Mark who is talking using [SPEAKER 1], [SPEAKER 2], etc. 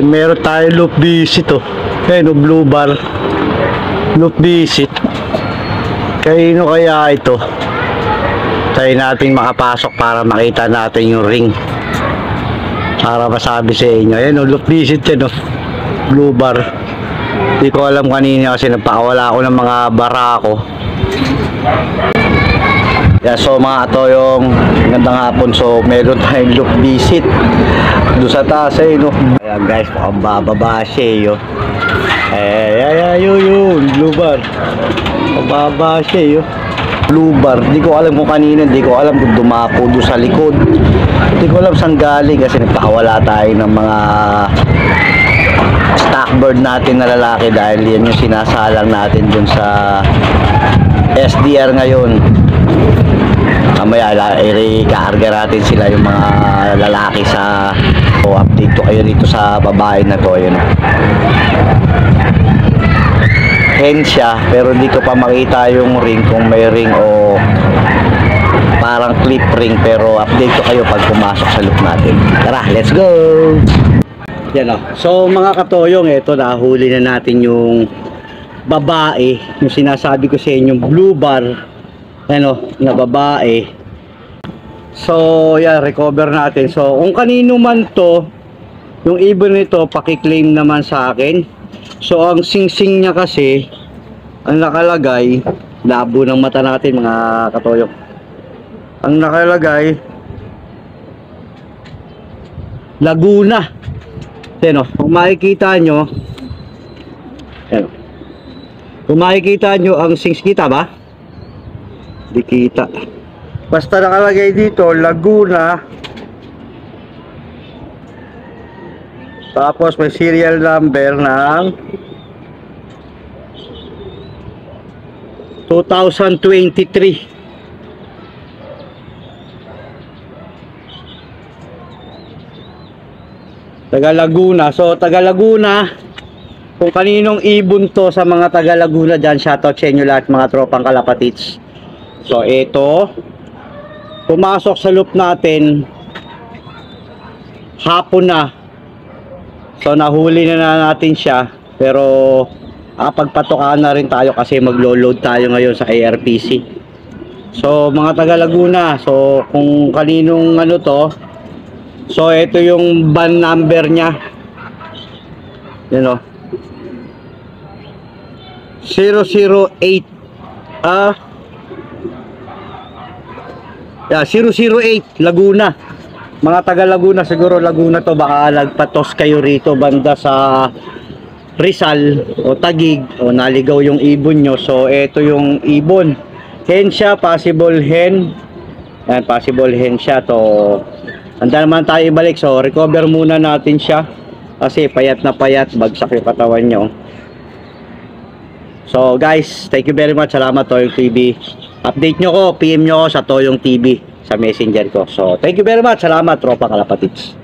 [SPEAKER 1] Meron tayo loop visit oh. Ayun, blue bar. Loop visit. Kaino kaya ito? Try natin makapasok para makita natin yung ring. Para masabi sa inyo. Ayun, loop visit yan oh. Blue bar. Hindi ko alam kanina kasi nagpakawala ako ng mga barako. Yeah, so mga atoyong gandang hapon. So meron tayong loop visit doon sa taas eh no. Ayan guys, mukhang bababa siya yun. Yun blue bar. Bababa siya yun. Blue bar, hindi ko alam kung kanina, hindi ko alam kung dumapo doon sa likod. Hindi ko alam saan galing kasi nagpakawala tayo ng mga stock bird natin na lalaki dahil yan yung sinasalang natin dun sa SDR ngayon. Mamaya i-recarga natin sila yung mga lalaki sa update ko kayo dito sa babae na to. Yun. Hen siya pero hindi ko pa makita yung ring kung may ring o parang clip ring, pero update ko kayo pag pumasok sa loop natin. Tara, let's go! Yan o. So mga katoyong, ito nahuli na natin yung babae, yung sinasabi ko sa inyo, blue bar, ano, na babae. So yan, recover natin. So kung kanino man to, yung ibon nito, pakiklaim naman sa akin. So ang sing-sing niya kasi, ang nakalagay, labo ng mata natin mga katoyong. Ang nakalagay, Laguna. Yan o, kung makikita nyo, yan o. Kung makikita nyo ang sings, kita ba? Di kita. Basta nakalagay dito, Laguna. Tapos may serial number ng 2023. Taga Laguna. So taga Laguna, kung kaninong ibon to sa mga taga Laguna dyan, shoutout sa inyo lahat mga tropang kalapatits. So ito, pumasok sa loop natin hapon na. So nahuli na natin siya, pero pagpatokaan na rin tayo kasi maglo-load tayo ngayon sa ARPC. So mga taga Laguna, so kung kaninong ano to, so ito yung van number nya, yun o, 008 008 Laguna. Mga taga Laguna, siguro Laguna to, baka nagpatos kayo rito banda sa Rizal o Taguig o naligaw yung ibon nyo. So ito yung ibon, hen siya, possible hen. Yan, possible hen siya to. Handa naman tayo ibalik. So recover muna natin siya kasi payat na payat, bagsak yung katawan nyo. So guys, thank you very much. Salamat Toyong TV. Update nyo ko, PM nyo ko sa Toyong TV sa messenger ko. So thank you very much. Salamat tropa kalapatids.